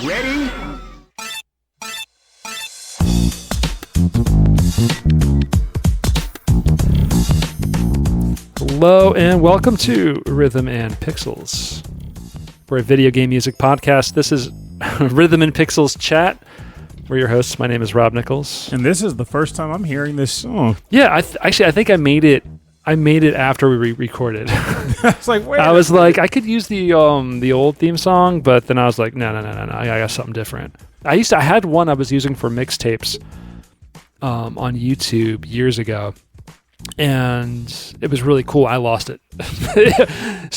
Ready? Hello and welcome to Rhythm and Pixels. We're a video game music podcast. This is Rhythm and Pixels Chat. We're your hosts. My name is Rob Nichols. And this is the first time I'm hearing this song. Yeah, I think I made it. I made it after we recorded. I was like, wait. I was like, I could use the old theme song, but then I was like, no. I got something different. I had one I was using for mixtapes on YouTube years ago, and it was really cool. I lost it.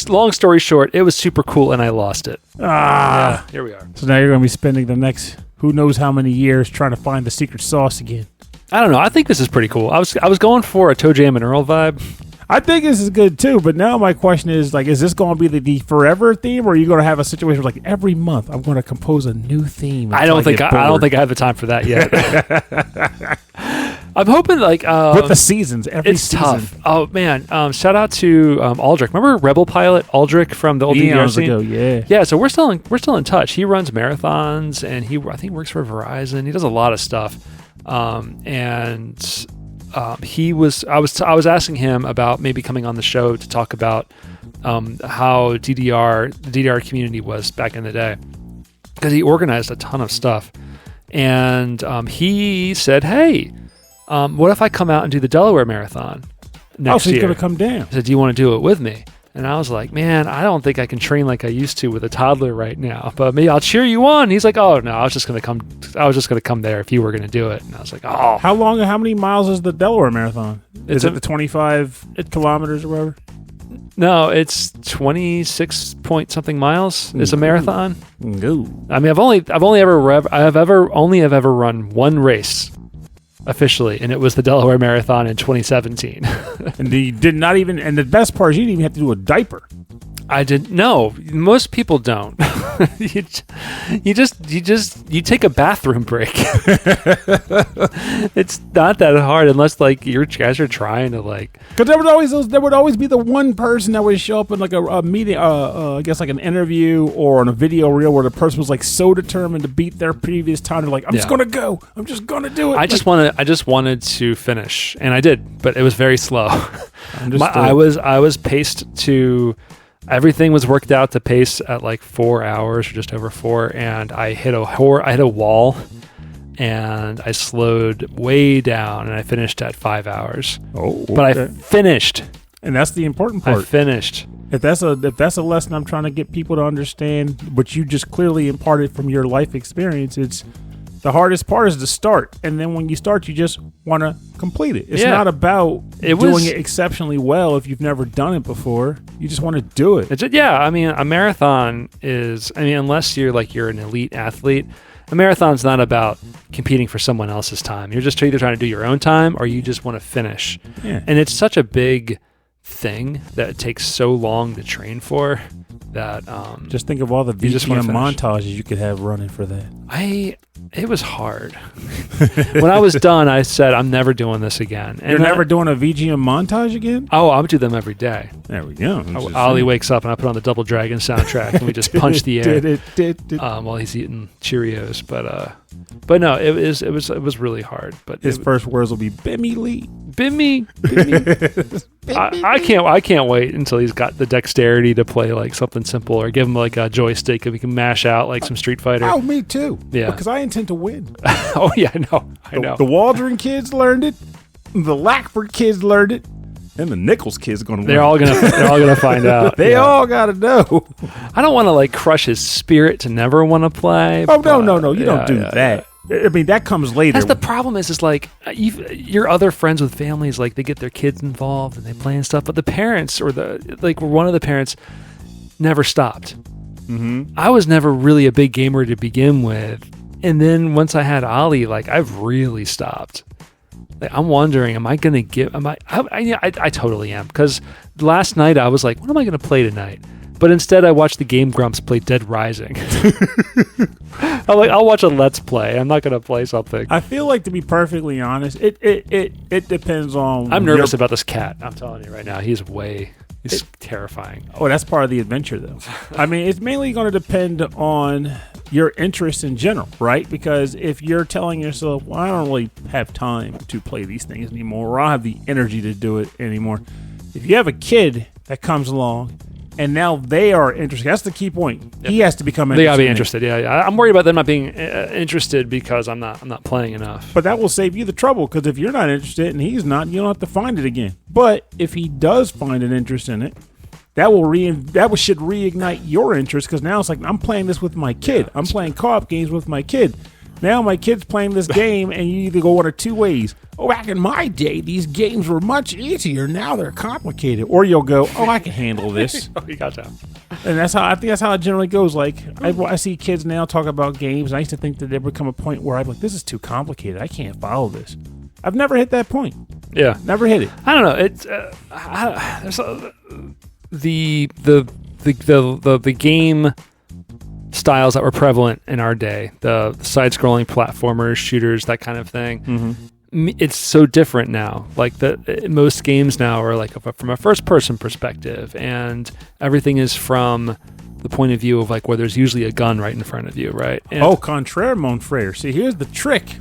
Long story short, it was super cool, and I lost it. Yeah, here we are. So now you're going to be spending the next who knows how many years trying to find the secret sauce again. I don't know. I think this is pretty cool. I was going for a Toe Jam and Earl vibe. I think this is good too, but now my question is, like, is this going to be the forever theme, or are you going to have a situation where, like, every month I'm going to compose a new theme? I don't think I have the time for that yet. I'm hoping with the seasons, every season. Tough. Oh man, shout out to Aldrich. Remember Rebel Pilot Aldrich from the old DDR scene? Ago, yeah. Yeah, so we're still in touch. He runs marathons, and I think works for Verizon. He does a lot of stuff. I was asking him about maybe coming on the show to talk about how the DDR community was back in the day, because he organized a ton of stuff, and he said, hey, what if I come out and do the Delaware Marathon next year? He's going to come down. He said, do you want to do it with me? And I was like, man, I don't think I can train like I used to with a toddler right now, but maybe I'll cheer you on. He's like, oh no, I was just going to come there if you were going to do it. And I was like, oh. How many miles is the Delaware Marathon? Is it the 25 kilometers or whatever? No, it's 26 point something miles. It's a marathon. Ooh. I mean, I've only ever run one race officially, and it was the Delaware Marathon in 2017. And you did not even, and the best part is you didn't even have to do a diaper. I didn't. No, most people don't. you take a bathroom break. It's not that hard unless like your guys are trying to like. Because there would always be the one person that would show up in like a meeting, I guess like an interview or on a video reel where the person was like so determined to beat their previous time. They're like, I'm just gonna go. I'm just gonna do it. I just wanted to finish, and I did, but it was very slow. I was paced to. Everything was worked out to pace at like 4 hours or just over 4, and I hit a wall, and I slowed way down, and I finished at 5 hours. Oh, okay. But I finished, and that's the important part. I finished. If that's a lesson I'm trying to get people to understand, which you just clearly imparted from your life experience, it's the hardest part is to start, and then when you start, you just want to complete it. It's not about doing it exceptionally well if you've never done it before. You just want to do it. I mean, a marathon is, unless you're an elite athlete, a marathon's not about competing for someone else's time. You're just either trying to do your own time or you just want to finish. Yeah. And it's such a big thing that it takes so long to train for that just think of all the VGM montages you could have running for that. It was hard. When I was done, I said, I'm never doing this again. And You're never doing a VGM montage again? Oh, I'll do them every day. There we go. Ollie wakes up and I put on the Double Dragon soundtrack and we just punch the air while he's eating Cheerios. But no, it was really hard. But his first words will be Bimmy Lee. Bimmy. I can't wait until he's got the dexterity to play like something simple, or give him like a joystick and we can mash out like some Street Fighter. Oh, me too. Yeah, because I intend to win. Oh yeah, I know. The Waldron kids learned it. The Lackford kids learned it. And the Nichols kids are going to learn. They're all gonna find out. They all got to know. I don't want to like crush his spirit to never want to play. Oh no! You don't do that. I mean, that comes later. That's the problem. Is like your other friends with families, like they get their kids involved and they play and stuff, but the parents or one of the parents never stopped. Mm-hmm. I was never really a big gamer to begin with, and then once I had Ollie, like I've really stopped. Like, I'm wondering, am I going to give? I totally am, because last night I was like, what am I going to play tonight? But instead, I watched the Game Grumps play Dead Rising. I'll watch a Let's Play. I'm not going to play something. I feel like, to be perfectly honest, it depends on. I'm nervous about this cat. I'm telling you right now, he's way He's terrifying. Oh, that's part of the adventure, though. I mean, it's mainly going to depend on your interest in general, right? Because if you're telling yourself, well, I don't really have time to play these things anymore, or I don't have the energy to do it anymore. If you have a kid that comes along and now they are interested, that's the key point. Yep. He has to become interested. They gotta be interested. Yeah. I'm worried about them not being interested because I'm not playing enough. But that will save you the trouble, because if you're not interested and he's not, you don't have to find it again. But if he does find an interest in it, that should reignite your interest, because now it's like, I'm playing this with my kid. I'm playing co-op games with my kid. Now my kid's playing this game, and you either go one or two ways. Oh, back in my day, these games were much easier. Now they're complicated. Or you'll go, oh, I can handle this. Oh, you gotcha. And I think that's how it generally goes. Like, I see kids now talk about games, and I used to think that there would come a point where I'm like, this is too complicated. I can't follow this. I've never hit that point. Yeah. Never hit it. I don't know. It's the game styles that were prevalent in our day, the side-scrolling platformers, shooters, that kind of thing. Mm-hmm. It's so different now. Like most games now are like from a first-person perspective, and everything is from the point of view of like where there's usually a gun right in front of you, right? And contraire, mon frere. See, here's the trick.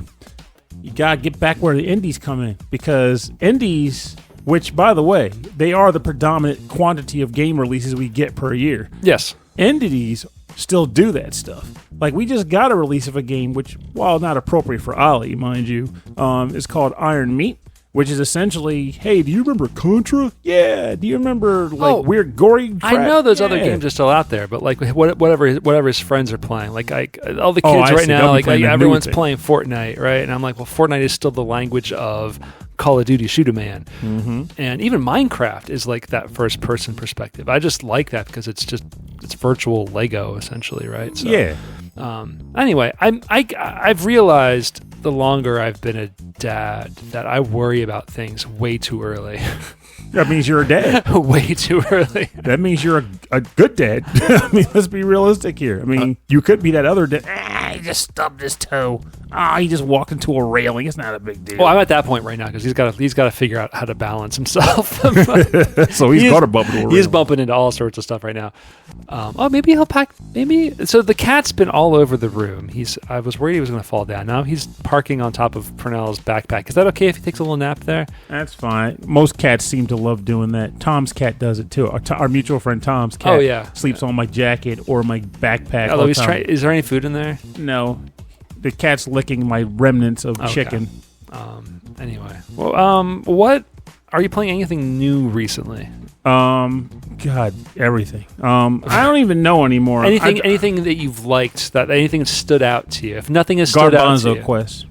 You gotta get back where the indies come in, because indies, which by the way, they are the predominant quantity of game releases we get per year. Yes, indies still do that stuff. Like, we just got a release of a game, which, while not appropriate for Ollie, mind you, is called Iron Meat, which is essentially, hey, do you remember Contra? Yeah. Do you remember weird gory crap? I know those other games are still out there, but like whatever his friends are playing, like all the kids right now, like everyone's playing Fortnite, right? And I'm like, well, Fortnite is still the language of Call of Duty Shoot 'em Man. Mm-hmm. And even Minecraft is like that first person perspective. I just like that because it's virtual Lego essentially, right? So, yeah. Anyway, I've realized the longer I've been a dad that I worry about things way too early. That means you're a dad. Way too early. That means you're a good dad. I mean, let's be realistic here. I mean, you could be that other dad. He just stubbed his toe. He just walked into a railing. It's not a big deal. Well, I'm at that point right now because he's got to figure out how to balance himself. So he's got to bump into a railing. He's bumping into all sorts of stuff right now. Maybe he'll pack. So the cat's been all over the room. I was worried he was going to fall down. Now he's parking on top of Pernell's backpack. Is that okay if he takes a little nap there? That's fine. Most cats seem to love doing that. Tom's cat does it too. Our mutual friend Tom's cat sleeps on my jacket or my backpack. Although is there any food in there? No. The cat's licking my remnants of chicken. Anyway. Well, what are you playing anything new recently? God, everything. I don't even know anymore. Anything that you've liked, anything that stood out to you? If nothing has stood out to you.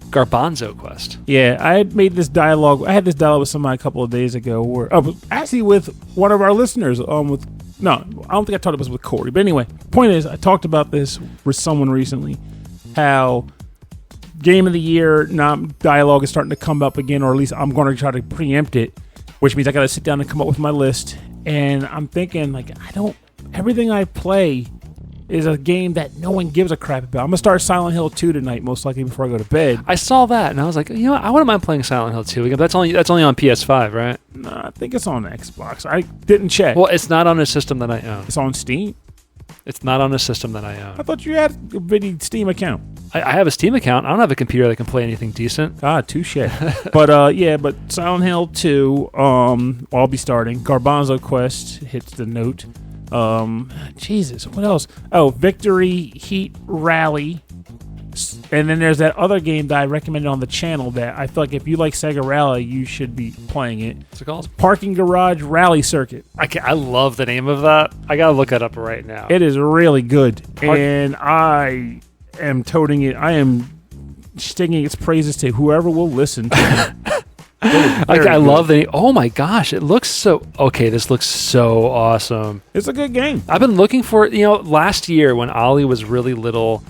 Garbanzo Quest. Yeah, I had made this dialogue. I had this dialogue with somebody a couple of days ago, where actually with one of our listeners. I don't think I talked about this with Corey. But anyway, point is, I talked about this with someone recently. How Game of the Year dialogue is starting to come up again, or at least I'm going to try to preempt it, which means I got to sit down and come up with my list. And I'm thinking, like, everything I play is a game that no one gives a crap about. I'm going to start Silent Hill 2 tonight, most likely before I go to bed. I saw that, and I was like, you know what? I wouldn't mind playing Silent Hill 2. That's only on PS5, right? No, I think it's on Xbox. I didn't check. Well, it's not on a system that I own. It's on Steam? It's not on a system that I own. I thought you had a big Steam account. I have a Steam account. I don't have a computer that can play anything decent. Touche. But Silent Hill 2, I'll be starting. Garbanzo Quest hits the note. Jesus, what else? Oh, Victory Heat Rally. And then there's that other game that I recommended on the channel that I feel like if you like Sega Rally, you should be playing it. What's it called? Parking Garage Rally Circuit. I love the name of that. I gotta look it up right now. It is really good. And I am toting it. I am singing its praises to whoever will listen to it. I love the. Oh my gosh! It looks so. Okay, this looks so awesome. It's a good game. I've been looking for. Last year when Ollie was really little,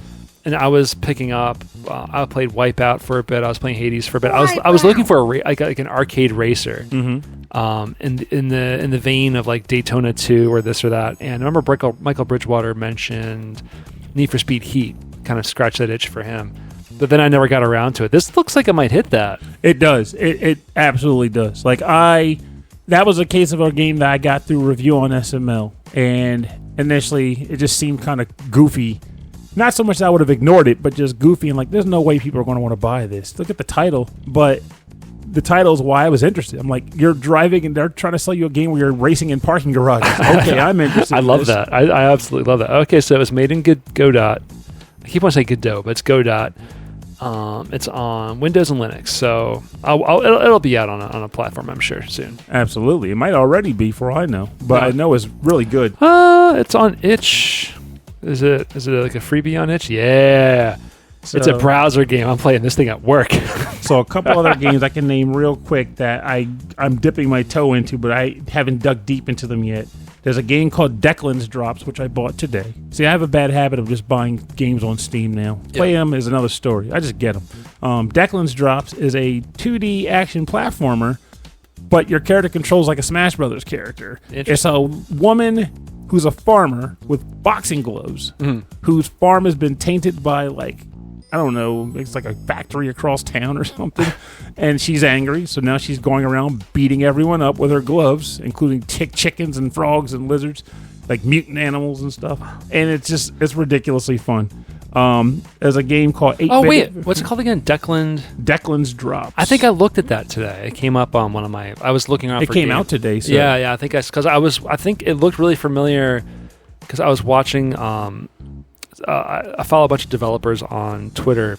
and I was picking up. I played Wipeout for a bit. I was playing Hades for a bit. I was looking for like an arcade racer. Mm-hmm. In the vein of like Daytona 2 or this or that. And I remember Michael Bridgewater mentioned Need for Speed Heat. Kind of scratched that itch for him. But then I never got around to it. This looks like it might hit that. It does. It absolutely does. Like, I that was a case of a game that I got through review on SML, and initially it just seemed kind of goofy. Not so much that I would have ignored it, but just goofy and like, there's no way people are going to want to buy this. Look at the title, but the title is why I was interested. I'm like, you're driving and they're trying to sell you a game where you're racing in parking garages. Okay, I'm interested. I love that. I absolutely love that. Okay, so it was made in Godot. I keep on saying Godot, but it's Godot. It's on Windows and Linux, so it'll be out on a platform, I'm sure, soon. Absolutely. It might already be, for all I know, but I know it's really good. It's on itch. Is it like a freebie on itch? Yeah. So, it's a browser game. I'm playing this thing at work. So a couple other games I can name real quick that I'm dipping my toe into, but I haven't dug deep into them yet. There's a game called Declan's Drops, which I bought today. See, I have a bad habit of just buying games on Steam now. Play them is another story. I just get them. Declan's Drops is a 2D action platformer, but your character controls like a Smash Brothers character. It's a woman who's a farmer with boxing gloves, whose farm has been tainted by, like, I don't know, it's like a factory across town or something, and she's angry, so now she's going around beating everyone up with her gloves, including chickens and frogs and lizards, like mutant animals and stuff, and it's ridiculously fun. There's a game called 8-Bit. Oh, wait, what's it called again? Declan's Drops. I think I looked at that today. It came up on one of my... I was looking around for games. It came out today, so... Yeah, I think I think it looked really familiar because I was watching... I follow a bunch of developers on Twitter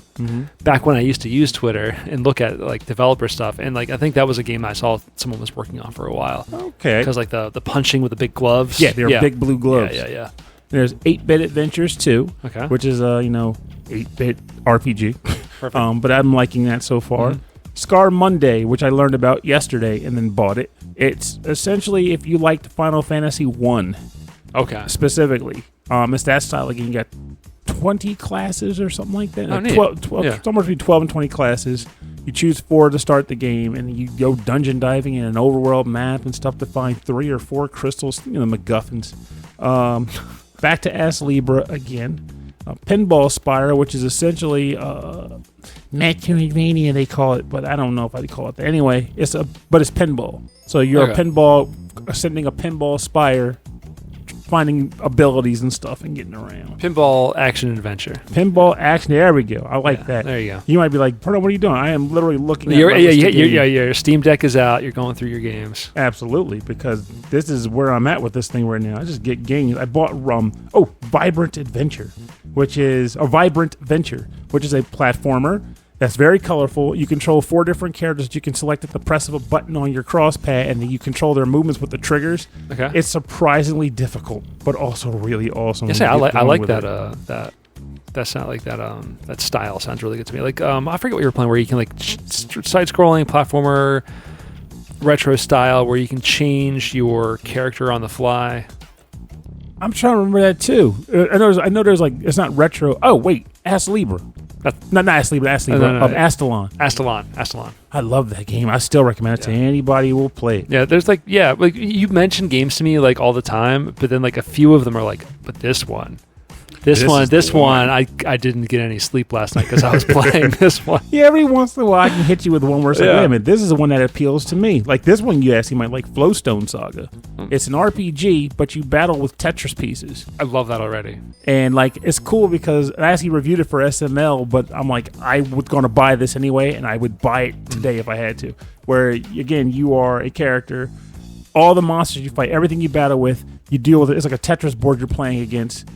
back when I used to use Twitter and look at like developer stuff, and like I think that was a game I saw someone was working on for a while. Okay, because like the punching with the big gloves. Yeah, they're big blue gloves. Yeah. There's 8-Bit Adventures 2, which is a 8-bit RPG. Perfect. But I'm liking that so far. Scar Monday, which I learned about yesterday and then bought it. It's essentially if you liked Final Fantasy 1. Okay. Specifically. It's that style again. You got 20 classes or something like that. Oh, neat. 12 yeah. Somewhere between 12 and 20 classes. You choose 4 to start the game, and you go dungeon diving in an overworld map and stuff to find 3 or 4 crystals, MacGuffins. Back to Ass Libra again. Pinball Spire, which is essentially Metroidvania, they call it, but I don't know if I call it that. Anyway, it's pinball. So you're a pinball, ascending a pinball spire, finding abilities and stuff and getting around. Pinball action adventure. Pinball action. There we go. I like that. There you go. You might be like, Pernell, what are you doing? I am literally looking at your Steam Deck is out. You're going through your games. Absolutely, because this is where I'm at with this thing right now. I just get games. I bought Vibrant Venture, which is a platformer. That's very colorful. You control 4 different characters that you can select at the press of a button on your cross pad, and then you control their movements with the triggers. Okay. It's surprisingly difficult, but also really awesome. Yes, I like that. That's not like that. That style sounds really good to me. Like I forget what you were playing, where you can like side-scrolling platformer, retro style, where you can change your character on the fly. I'm trying to remember that too. I know there's like, it's not retro. Oh wait, Ass Libra. Not Ass Libra, of Astalon. Astalon. I love that game. I still recommend it to anybody who will play it. Yeah, there's like you mention games to me like all the time, but then like a few of them are like, but this one, I didn't get any sleep last night because I was playing this one. Yeah, every once in a while I can hit you with one where it's like, wait a minute, this is the one that appeals to me. Like this one you actually might like, Flowstone Saga. It's an RPG, but you battle with Tetris pieces. I love that already. And like it's cool because I actually reviewed it for SML, but I'm like, I was going to buy this anyway, and I would buy it today if I had to. Where again, you are a character. All the monsters you fight, everything you battle with, you deal with it. It's like a Tetris board you're playing against.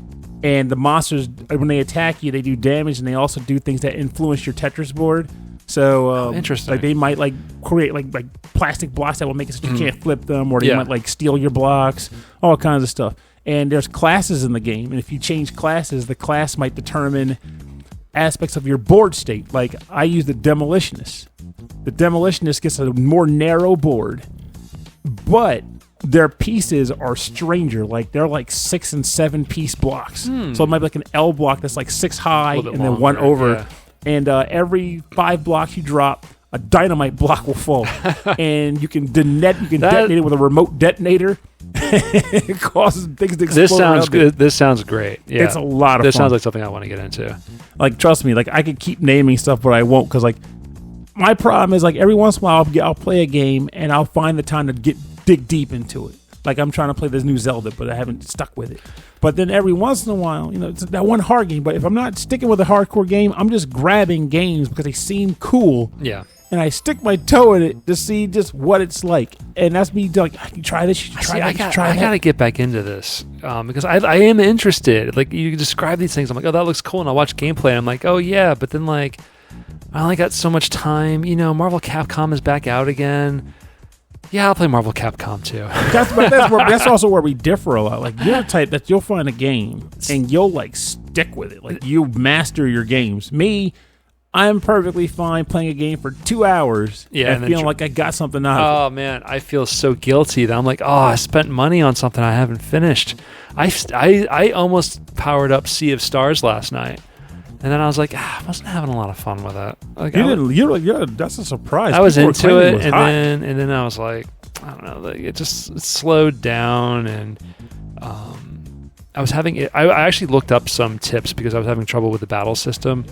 And the monsters, when they attack you, they do damage, and they also do things that influence your Tetris board. So, interesting. Like they might like create like plastic blocks that will make it so you can't flip them, or they might like steal your blocks, all kinds of stuff. And there's classes in the game, and if you change classes, the class might determine aspects of your board state. Like I use the Demolitionist. The Demolitionist gets a more narrow board, but their pieces are stranger. Like they're like 6 and 7 piece blocks. So it might be like an L block that's like 6 high and then 1 over. Yeah. And every 5 blocks you drop, a dynamite block will fall, and you can detonate it with a remote detonator. It causes things to explode. This sounds good. This sounds great. Yeah. It's a lot of fun. This sounds like something I want to get into. Like trust me, like I could keep naming stuff, but I won't, because like my problem is like every once in a while I'll play a game and I'll find the time to dig deep into it. Like I'm trying to play this new Zelda, but I haven't stuck with it. But then every once in a while, it's that one hard game. But if I'm not sticking with a hardcore game, I'm just grabbing games because they seem cool. Yeah. And I stick my toe in it to see just what it's like. And that's me like, I can try this, I got to get back into this because I am interested. Like, you describe these things. I'm like, oh, that looks cool. And I'll watch gameplay. And I'm like, oh, yeah. But then, like, I only got so much time. Marvel Capcom is back out again. Yeah, I'll play Marvel Capcom too. That's also where we differ a lot. Like, you're the type that you'll find a game and you'll, like, stick with it. Like, you master your games. Me, I'm perfectly fine playing a game for 2 hours and feeling like I got something out of it. Oh, man, I feel so guilty that I'm like, I spent money on something I haven't finished. I almost powered up Sea of Stars last night. And then I was like, I wasn't having a lot of fun with it. Like, that's a surprise. I was into it, and then I was like, I don't know, like, it slowed down, and I was having it. I actually looked up some tips because I was having trouble with the battle system.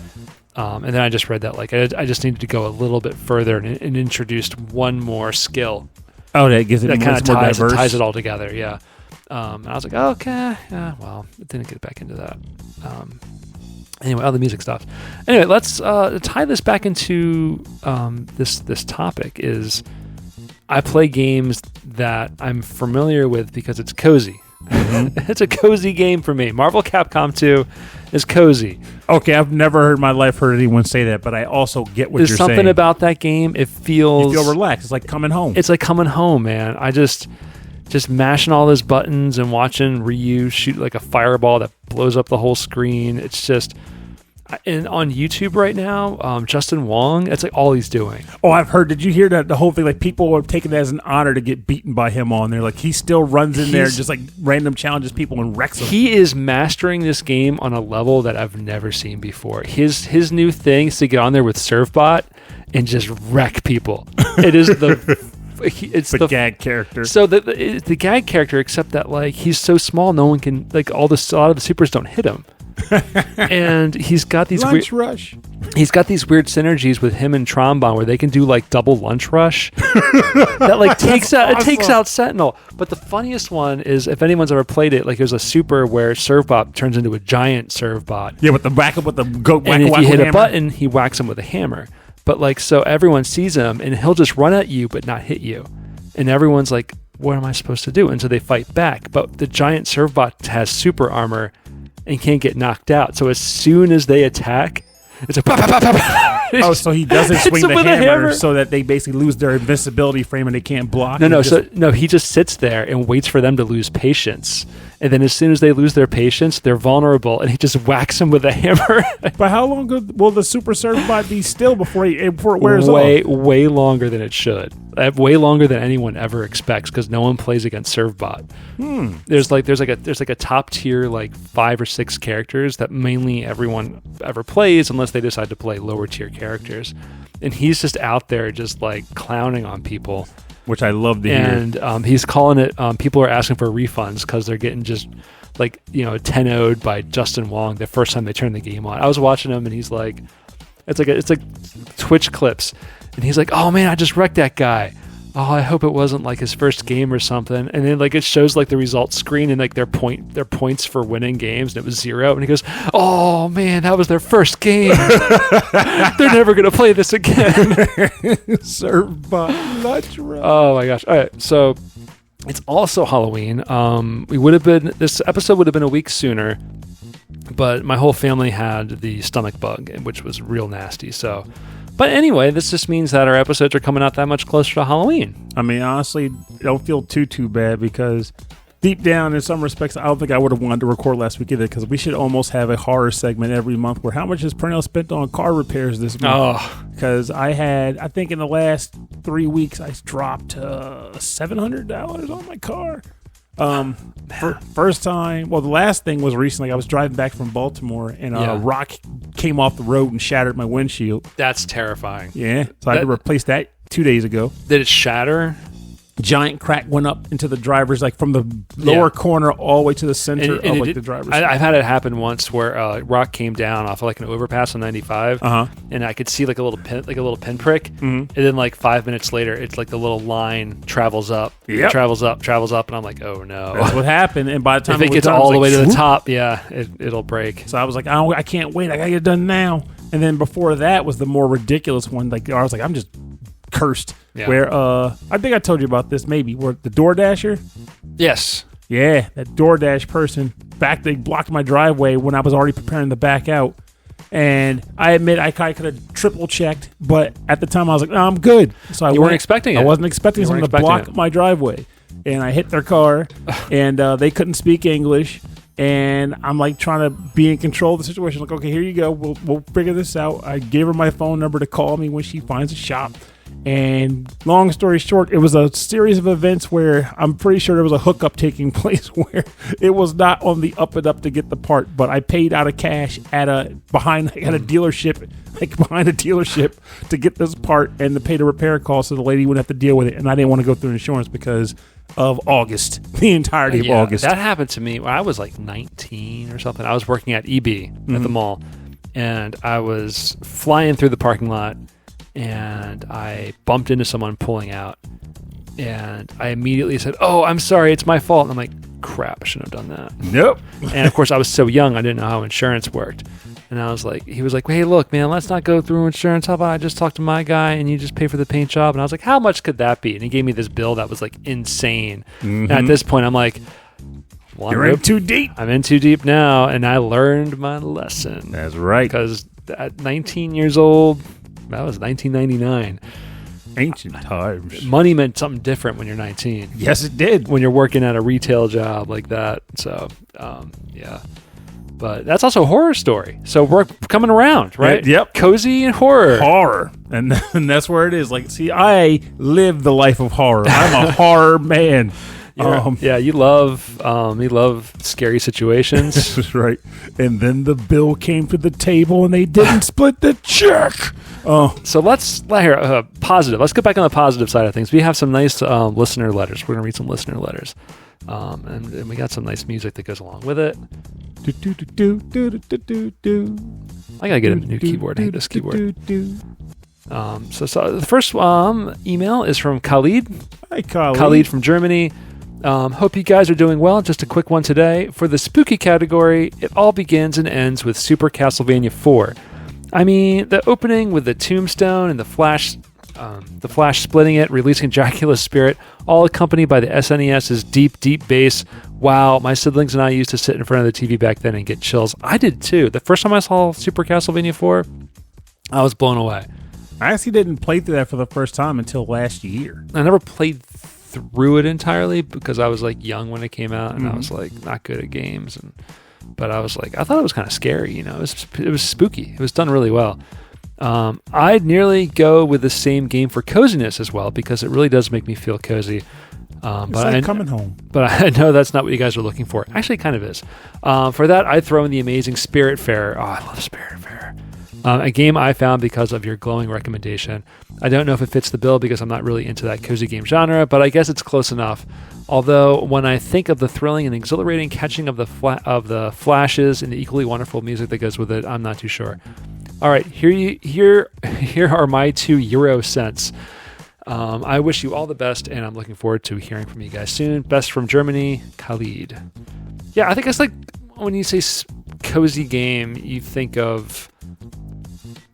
And then I just read that like I just needed to go a little bit further and introduced one more skill. Oh, that gives it that kind of more diverse. Ties it all together. Yeah. And I was like, okay, yeah. Well, I didn't get back into that. Anyway, all the music stuff. Anyway, let's tie this back into this topic. Is I play games that I'm familiar with because it's cozy. Mm-hmm. It's a cozy game for me. Marvel Capcom 2 is cozy. Okay, I've never in my life heard anyone say that, but I also get what you're saying. There's something about that game. It feels... You feel relaxed. It's like coming home. It's like coming home, man. I just mashing all those buttons and watching Ryu shoot like a fireball that blows up the whole screen. It's just... And on YouTube right now, Justin Wong, that's like all he's doing. Oh, I've heard. Did you hear that? The whole thing, like people are taking it as an honor to get beaten by him on there. Like he still runs in there and just like random challenges people and wrecks them. He is mastering this game on a level that I've never seen before. His new thing is to get on there with Servbot and just wreck people. It is it's the gag character. So the gag character, except that like he's so small, no one can like a lot of the supers don't hit him. And he's got these lunch rush. He's got these weird synergies with him and Trombone where they can do like double lunch rush. That like takes out Sentinel. But the funniest one is if anyone's ever played it, like there's a super where Servbot turns into a giant Servbot. Yeah, with the whack up with the goat. And if you hit a button, he whacks him with a hammer. But like so, everyone sees him and he'll just run at you but not hit you. And everyone's like, "What am I supposed to do?" And so they fight back. But the giant Servbot has super armor and can't get knocked out. So as soon as they attack, it's a pop, pop, pop, pop. Oh, so he doesn't swing the hammer so that they basically lose their invincibility frame and they can't block? No, he just sits there and waits for them to lose patience. And then as soon as they lose their patience, they're vulnerable, and he just whacks them with a hammer. But how long will the Super Servbot be still before it wears off? Way longer than it should. Way longer than anyone ever expects because no one plays against Servbot. There's like a top tier like 5 or 6 characters that mainly everyone ever plays unless they decide to play lower tier characters, and he's just out there just like clowning on people. Which I love to hear. And he's calling it, people are asking for refunds because they're getting just like, 10-0'd by Justin Wong the first time they turn the game on. I was watching him and he's like, it's like Twitch clips. And he's like, oh man, I just wrecked that guy. Oh, I hope it wasn't like his first game or something. And then like it shows like the results screen and like their points for winning games, and it was 0. And he goes, "Oh man, that was their first game. They're never gonna play this again." Servbot lunch rush. Oh my gosh! All right, so it's also Halloween. This episode would have been a week sooner, but my whole family had the stomach bug, which was real nasty. So. But anyway, this just means that our episodes are coming out that much closer to Halloween. I mean, honestly, don't feel too bad because deep down, in some respects, I don't think I would have wanted to record last week either because we should almost have a horror segment every month where how much has Pernell spent on car repairs this month? Oh. Because I think in the last 3 weeks, I dropped $700 on my car. First time, well, the last thing was recently. I was driving back from Baltimore and a rock came off the road and shattered my windshield. That's terrifying. Yeah, so I had to replace that 2 days ago. Did it shatter? giant crack went up into the driver's, like from the lower corner all the way to the center of like the driver's seat. I've had it happen once where rock came down off of like an overpass on 95, and I could see like a little pinprick, and then like 5 minutes later, it's like the little line travels up, travels up, and I'm like, oh no, that's what happened. And by the time if it gets all the way to the top, it'll break. So I was like, I can't wait, I gotta get it done now. And then before that was the more ridiculous one. Like I was like, I'm just cursed. Yeah. Where I think I told you about this maybe, where the DoorDasher. Yes. Yeah, that DoorDash person they blocked my driveway when I was already preparing to back out. And I admit I could have triple checked, but at the time I was like, no, I'm good. So you weren't expecting it. I wasn't expecting someone to block my driveway. And I hit their car, and they couldn't speak English. And I'm like trying to be in control of the situation. Like, okay, here you go. We'll figure this out. I gave her my phone number to call me when she finds a shop. And long story short, it was a series of events where I'm pretty sure there was a hookup taking place where it was not on the up and up to get the part, but I paid out of cash at a dealership to get this part and to pay the repair costs so the lady wouldn't have to deal with it. And I didn't want to go through insurance because of August, the entirety of August. That happened to me when I was like 19 or something. I was working at EB at the mall, and I was flying through the parking lot, and I bumped into someone pulling out, and I immediately said, "Oh, I'm sorry, it's my fault." And I'm like, crap, I shouldn't have done that. Nope. And of course I was so young, I didn't know how insurance worked. And I was like, he was like, hey, look, man, let's not go through insurance. How about I just talk to my guy and you just pay for the paint job? And I was like, how much could that be? And he gave me this bill that was like insane. And at this point I'm like, well, you're in too deep. I'm in too deep now. And I learned my lesson. That's right. Because at 19 years old, that was 1999. Ancient times. Money meant something different when you're 19. Yes, it did. When you're working at a retail job like that. So, yeah. But that's also a horror story. So we're coming around, right? Yep. Cozy and horror. Horror. And that's where it is. Like, see, I live the life of horror. I'm a horror man. You love scary situations. That's right. And then the bill came to the table and they didn't split the check. So let's positive. Let's get back on the positive side of things. We have some nice listener letters. We're going to read some listener letters. And we got some nice music that goes along with it. I gotta get a new keyboard. I hate this keyboard. So the first email is from Khalid. Hi, Khalid. Khalid from Germany. Hope you guys are doing well. Just a quick one today. For the spooky category, it all begins and ends with Super Castlevania 4. I mean, the opening with the tombstone and the Flash splitting it, releasing Dracula's spirit, all accompanied by the SNES's deep, deep bass. Wow, my siblings and I used to sit in front of the TV back then and get chills. I did too. The first time I saw Super Castlevania 4, I was blown away. I actually didn't play through that for the first time until last year. I never played through it entirely because I was like young when it came out and I was like not good at games. But I was like, I thought it was kind of scary, you know. It was spooky. It was done really well. I'd nearly go with the same game for coziness as well because it really does make me feel cozy. It's like coming home. But I know that's not what you guys are looking for. Actually, it kind of is. For that, I'd throw in the amazing Spiritfarer. Oh, I love Spiritfarer. A game I found because of your glowing recommendation. I don't know if it fits the bill because I'm not really into that cozy game genre, but I guess it's close enough. Although, when I think of the thrilling and exhilarating catching of the flashes and the equally wonderful music that goes with it, I'm not too sure. All right, here are my 2 Euro cents. I wish you all the best, and I'm looking forward to hearing from you guys soon. Best from Germany, Khalid. Yeah, I think it's like when you say cozy game, you think of...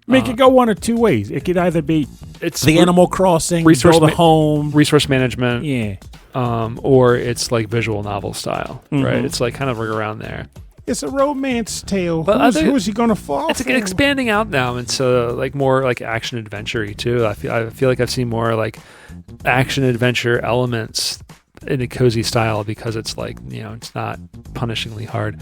Make it go one of two ways. It could either be the Animal Crossing, build a home. Resource management. Yeah. Or it's like visual novel style, right? It's like kind of around there. It's a romance tale. But who's he going to fall It's for? expanding out now into like more like action adventure-y too. I feel like I've seen more like action adventure elements in a cozy style because it's like, you know, it's not punishingly hard.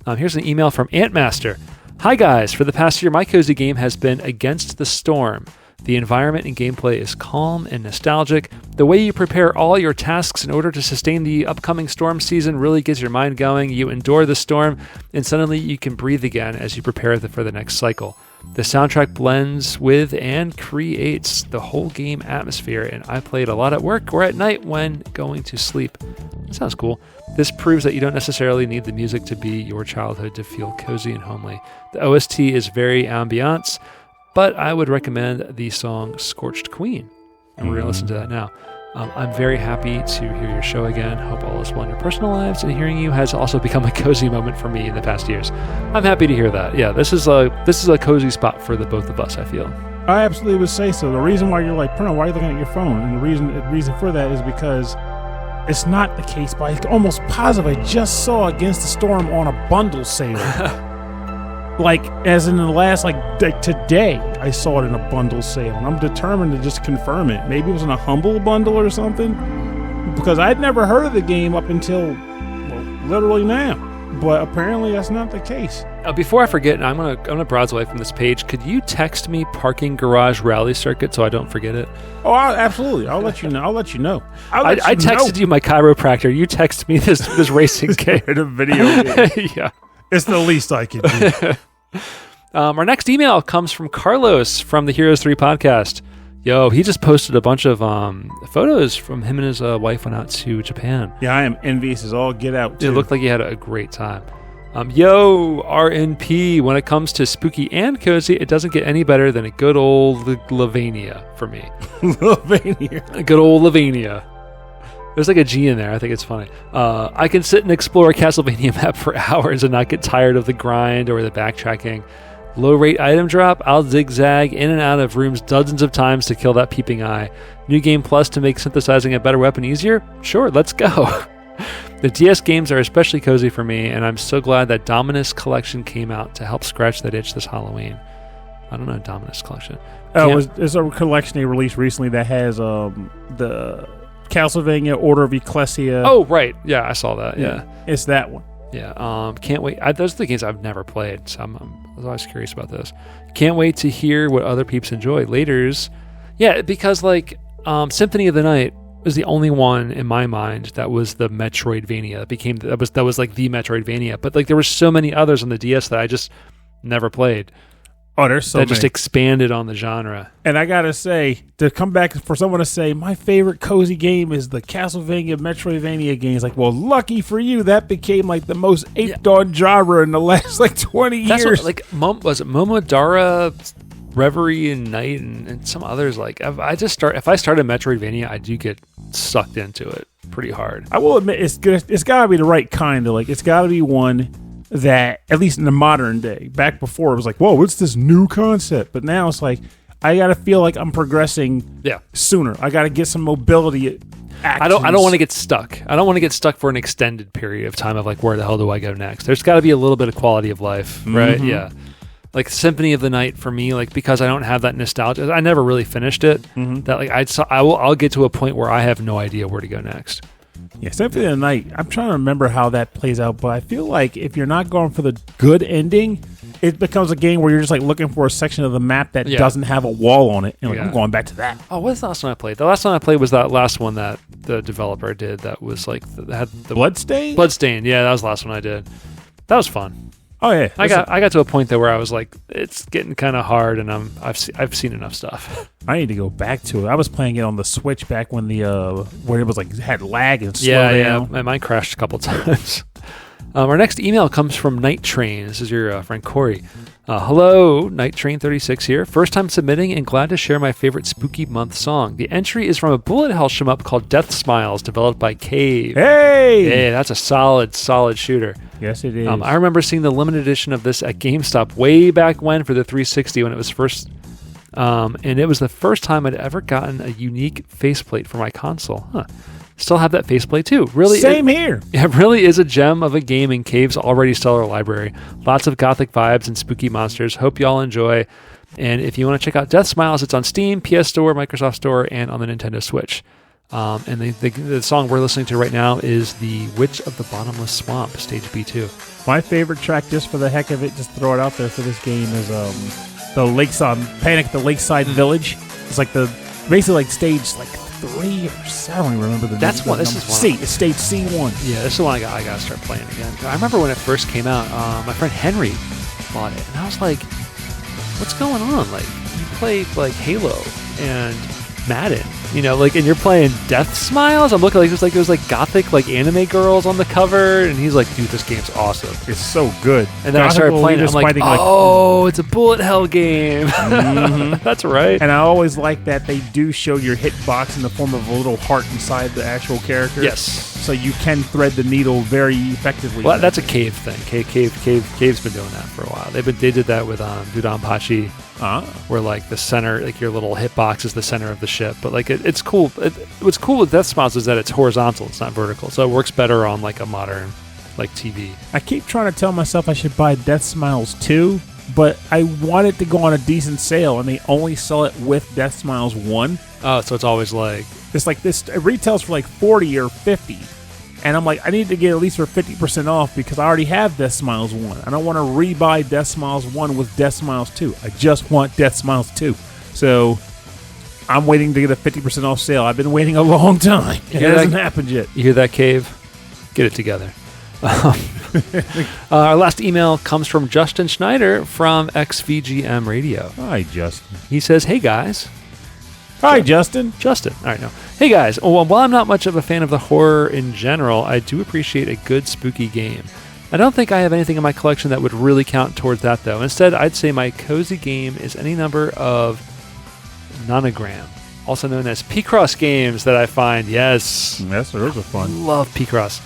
Here's an email from Antmaster. Hi guys, for the past year my cozy game has been Against the Storm. The environment and gameplay is calm and nostalgic. The way you prepare all your tasks in order to sustain the upcoming storm season really gets your mind going. You endure the storm, and suddenly you can breathe again as you prepare for the next cycle. The soundtrack blends with and creates the whole game atmosphere, and I played a lot at work or at night when going to sleep. That sounds cool. This proves that you don't necessarily need the music to be your childhood to feel cozy and homely. The OST is very ambiance, but I would recommend the song Scorched Queen. And we're going to listen to that now. I'm very happy to hear your show again. Hope all is well in your personal lives, and hearing you has also become a cozy moment for me in the past years. I'm happy to hear that. Yeah, this is a cozy spot for the both of us, I feel. I absolutely would say so. The reason why you're like, Pernell, why are you looking at your phone? And the reason for that is because it's not the case, but I'm almost positive I just saw Against the Storm on a bundle sale. Like, as in the last, like today, I saw it in a bundle sale, and I'm determined to just confirm it. Maybe it was in a Humble bundle or something, because I'd never heard of the game up until, well, literally now. But apparently that's not the case. Before I forget, I'm gonna browse away from this page. Could you text me Parking Garage Rally Circuit so I don't forget it? Oh, absolutely. I'll let you know. I texted you my chiropractor. You text me this racing game. The video game. Yeah. It's the least I can do. Our next email comes from Carlos from the Heroes 3 podcast. Yo, he just posted a bunch of photos from him and his wife went out to Japan. Yeah, I am envious as all get out, too. It looked like he had a great time. Yo, RNP, when it comes to spooky and cozy, it doesn't get any better than a good old Lavania for me. Lavania. A good old Lavania. There's like a G in there. I think it's funny. I can sit and explore a Castlevania map for hours and not get tired of the grind or the backtracking. Low rate item drop, I'll zigzag in and out of rooms dozens of times to kill that peeping eye. New Game Plus to make synthesizing a better weapon easier? Sure, let's go. The DS games are especially cozy for me, and I'm so glad that Dominus Collection came out to help scratch that itch this Halloween. I don't know Dominus Collection. There's a collection they released recently that has the Castlevania Order of Ecclesia. Oh, right. Yeah, I saw that. Yeah. It's that one. Yeah, can't wait. Those are the games I've never played, so I was always curious about this. Can't wait to hear what other peeps enjoy. Laters. Yeah, because like Symphony of the Night was the only one in my mind that was the Metroidvania. That was like the Metroidvania. But like there were so many others on the DS that I just never played. Oh, there's so that many. Just expanded on the genre. And I gotta say, to come back for someone to say my favorite cozy game is the Castlevania Metroidvania games, like, well, lucky for you, that became like the most aped on genre in the last like 20 years. That's what, like, was it Momodora, Reverie and Night, and some others? Like, if I started Metroidvania, I do get sucked into it pretty hard. I will admit, it's good. It's gotta be the right kind of, like, it's gotta be one that, at least in the modern day, back before it was like, whoa, what's this new concept? But now it's like, I gotta feel like I'm progressing sooner. I gotta get some mobility actions. I don't want to get stuck. I don't want to get stuck for an extended period of time of like, where the hell do I go next? There's got to be a little bit of quality of life, right? Mm-hmm. Yeah. Like Symphony of the Night for me, like, because I don't have that nostalgia, I never really finished it. Mm-hmm. That like I'll get to a point where I have no idea where to go next. Yeah, Symphony of the Night, I'm trying to remember how that plays out, but I feel like if you're not going for the good ending, it becomes a game where you're just like looking for a section of the map that doesn't have a wall on it. And like, I'm going back to that. Oh, what's the last one I played? The last one I played was that last one that the developer did that was like, had the Bloodstained? Bloodstained, yeah, that was the last one I did. That was fun. Oh yeah, I got to a point there where I was like, it's getting kind of hard, and I've seen enough stuff. I need to go back to it. I was playing it on the Switch back when where it was like had lag and slow down. Yeah, mine crashed a couple times. Our next email comes from Night Train. This is your friend Corey. Hello, Night Train 36 here. First time submitting and glad to share my favorite spooky month song. The entry is from a bullet hell shmup called Death Smiles, developed by Cave. Hey, that's a solid shooter. Yes, it is. I remember seeing the limited edition of this at GameStop way back when for the 360 when it was first. And it was the first time I'd ever gotten a unique faceplate for my console. Still have that faceplate too. Really, same here. It really is a gem of a game in Cave's already stellar library. Lots of gothic vibes and spooky monsters. Hope y'all enjoy. And if you want to check out Death Smiles, it's on Steam, PS Store, Microsoft Store, and on the Nintendo Switch. And the song we're listening to right now is The Witch of the Bottomless Swamp, Stage B2. My favorite track, just for the heck of it, just throw it out there for this game, is the Lakeside Panic at the Lakeside Village. It's like basically like stage like 3 or 7. I don't even remember the name. That's one. This is C. It's stage C1. Yeah, this is one I got to start playing again. I remember when it first came out, my friend Henry bought it, and I was like, what's going on? Like, you play like Halo and Madden, you know, like, and you're playing Death Smiles. I'm looking like there's like gothic like anime girls on the cover, and he's like, dude, this game's awesome. It's so good. And then I started playing it. I'm like, oh, it's a bullet hell game. Mm-hmm. That's right. And I always like that they do show your hitbox in the form of a little heart inside the actual character. Yes. So you can thread the needle very effectively. Well, that's a Cave thing. Cave's been doing that for a while. They did that with Pachi. Where like the center, like your little hitbox is the center of the ship, but like it's cool. What's cool with Death Smiles is that it's horizontal, it's not vertical, so it works better on like a modern like TV. I keep trying to tell myself I should buy Death Smiles 2, but I want it to go on a decent sale, and they only sell it with Death Smiles 1. Oh, so it's always like it's like this. It retails for like 40 or 50. And I'm like, I need to get at least for 50% off because I already have Death Smiles 1. I don't want to rebuy Death Smiles 1 with Death Smiles 2. I just want Death Smiles 2. So I'm waiting to get a 50% off sale. I've been waiting a long time. It hasn't happened yet. You hear that, Cave? Get it together. Our last email comes from Justin Schneider from XVGM Radio. Hi, Justin. He says, hey, guys. Hi, Justin. Justin. All right, no. Hey, guys. Well, while I'm not much of a fan of the horror in general, I do appreciate a good spooky game. I don't think I have anything in my collection that would really count towards that, though. Instead, I'd say my cozy game is any number of Nonogram, also known as P-Cross games that I find. Yes. Yes, those are fun. Love P-Cross.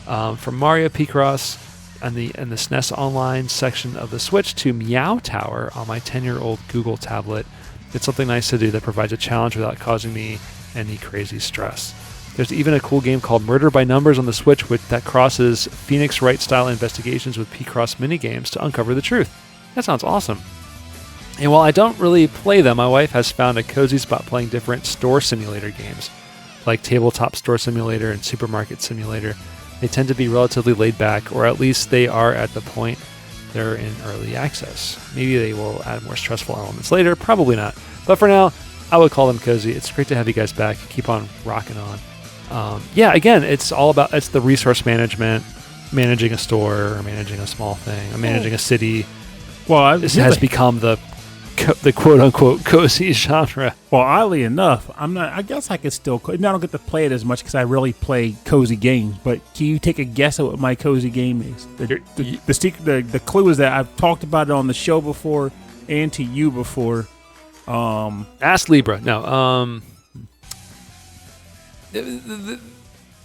From Mario P-Cross and the SNES Online section of the Switch to Meow Tower on my 10-year-old Google tablet. It's something nice to do that provides a challenge without causing me any crazy stress. There's even a cool game called Murder by Numbers on the Switch that crosses Phoenix Wright-style investigations with P-Cross minigames to uncover the truth. That sounds awesome. And while I don't really play them, my wife has found a cozy spot playing different store simulator games, like Tabletop Store Simulator and Supermarket Simulator. They tend to be relatively laid back, or at least they are at the point they're in early access. Maybe they will add more stressful elements later. Probably not. But for now, I would call them cozy. It's great to have you guys back. Keep on rocking on. Again, it's the resource management, managing a store, or managing a small thing, or managing a city. Well, this has become the quote-unquote cozy genre. Well, oddly enough, I guess I could still. I don't get to play it as much because I really play cozy games. But can you take a guess at what my cozy game is? The clue is that I've talked about it on the show before and to you before. Ask Libra. No.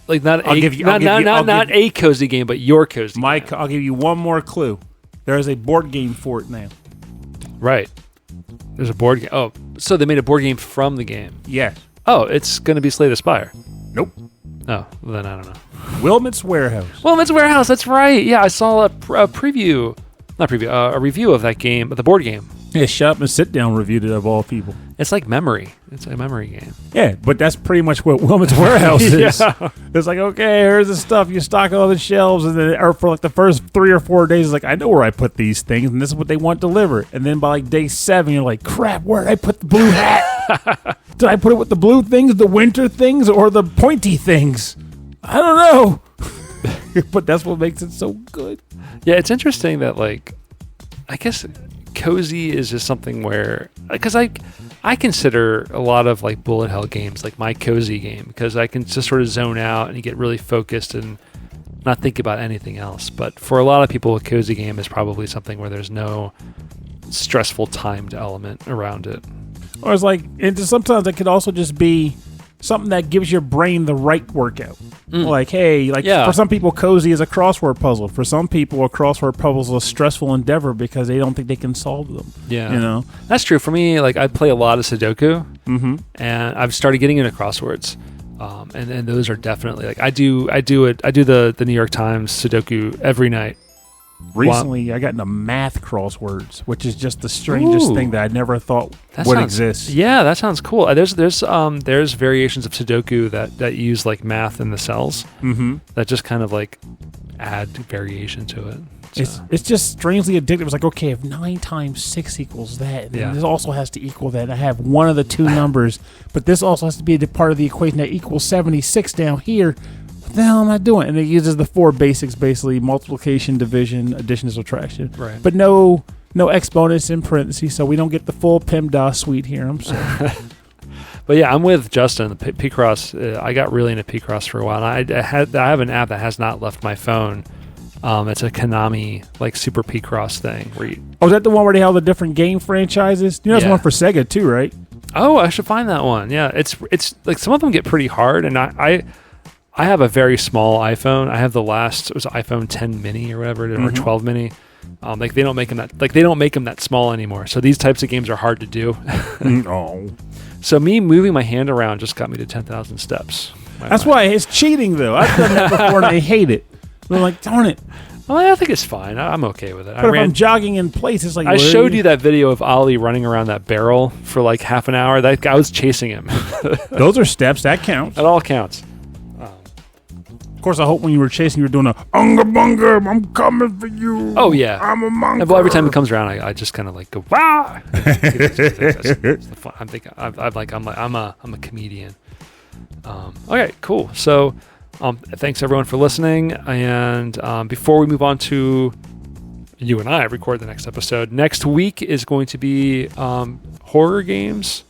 Like not a cozy game, but your cozy game. I'll give you one more clue. There is a board game for it now. Right. There's a board game. Oh, so they made a board game from the game. Yes. Oh, it's going to be Slay the Spire. Nope. Oh, well, then I don't know. Wilmot's Warehouse. Wilmot's Warehouse, that's right. Yeah, I saw a review of that game, the board game. Yeah, Shut Up and Sit Down reviewed it, of all people. It's like Memory. It's a memory game. Yeah, but that's pretty much what Wilmot's Warehouse is. Yeah. It's like, okay, here's the stuff. You stock it on the shelves, and then or for like the first 3 or 4 days, it's like, I know where I put these things, and this is what they want delivered. And then by like day 7, you're like, crap, where did I put the blue hat? Did I put it with the blue things, the winter things, or the pointy things? I don't know. But that's what makes it so good. Yeah, it's interesting that, like, I guess cozy is just something where, because I consider a lot of like bullet hell games like my cozy game, because I can just sort of zone out and get really focused and not think about anything else. But for a lot of people, a cozy game is probably something where there's no stressful timed element around it. Or it's like, and sometimes it could also just be something that gives your brain the right workout. Like, hey, for some people, cozy is a crossword puzzle. For some people, a crossword puzzle is a stressful endeavor because they don't think they can solve them. Yeah, you know, that's true. For me, like, I play a lot of Sudoku, and I've started getting into crosswords, and those are definitely like I do the New York Times Sudoku every night. Recently, I got into math crosswords, which is just the strangest thing that I never thought would exist. Yeah, that sounds cool. There's variations of Sudoku that use like math in the cells that just kind of like add variation to it. So. It's just strangely addictive. It's like, okay, if 9 times 6 equals that, and this also has to equal that. I have one of the two numbers, but this also has to be a part of the equation that equals 76 down here. What the hell am I doing? And it uses the 4 basics, basically: multiplication, division, addition, subtraction. Right. But no No exponents in parentheses, so we don't get the full PEMDAS suite here. I'm sorry. But yeah, I'm with Justin. The P-Cross, I got really into P-Cross for a while. And I have an app that has not left my phone. It's a Konami like Super P-Cross thing. Is that the one where they have all the different game franchises? You know, there's one for Sega too, right? Oh, I should find that one. Yeah, it's like some of them get pretty hard, and I have a very small iPhone. I have it was iPhone 10 mini or whatever, or 12 mini. Like they don't make them that small anymore. So these types of games are hard to do. Oh. So me moving my hand around just got me to 10,000 steps. That's why it's cheating, though. I've done that before, and I hate it. They're like, darn it. Well, I think it's fine. I'm okay with it. But if I'm jogging in place, it's like... I showed you that video of Ollie running around that barrel for like half an hour. That guy was chasing him. Those are steps. That counts. That all counts. Of course, I hope when you were chasing, you were doing a unga bunga, I'm coming for you. Oh, yeah. I'm a monkey. Well, every time it comes around, I just kind of like go, wah! I'm a comedian. Okay, cool. So... thanks everyone for listening, and before we move on to you and I record the next episode, next week is going to be horror games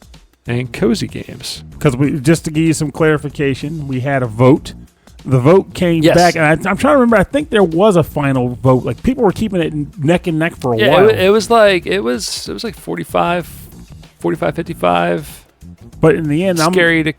and cozy games. Because just to give you some clarification, we had a vote. The vote came back, and I'm trying to remember. I think there was a final vote. Like people were keeping it neck and neck for a while. It was like 45, 55. But in the end, scary to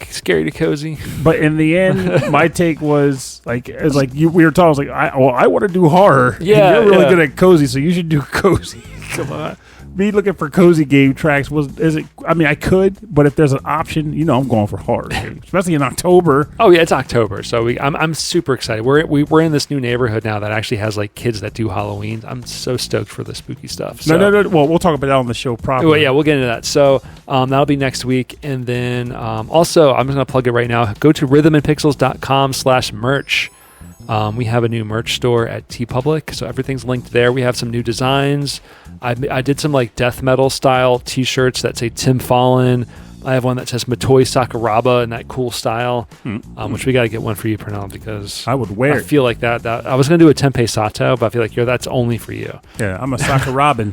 cozy. But in the end, my take was like, we were talking. I was like, I want to do horror. Yeah, and you're really good at cozy, so you should do cozy. Come on, me looking for cozy game tracks I could, but if there's an option, I'm going for horror, especially in October. Oh yeah, it's October, so I'm super excited. We're in this new neighborhood now that actually has like kids that do Halloween. I'm so stoked for the spooky stuff. So. No. Well, we'll talk about that on the show properly. Well, yeah, we'll get into that. So that'll be next week, and then also I'm just gonna plug it right now. Go to rhythmandpixels.com/merch. We have a new merch store at TeePublic, so everything's linked there. We have some new designs. I did some like death metal style T-shirts that say Tim Fallon. I have one that says Matoi Sakuraba in that cool style, which we got to get one for you, Pernell, because I would wear. I feel like that I was going to do a Tempeh Sato, but I feel like that's only for you. Yeah, I'm a Sakurabin.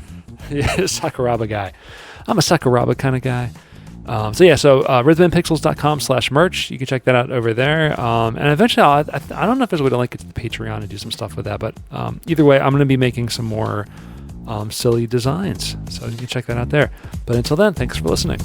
Yeah, Sakuraba guy. I'm a Sakuraba kind of guy. Rhythmandpixels.com/merch. You can check that out over there. And eventually, I don't know if there's a way to link it to the Patreon and do some stuff with that, but either way, I'm going to be making some more silly designs. So you can check that out there. But until then, thanks for listening.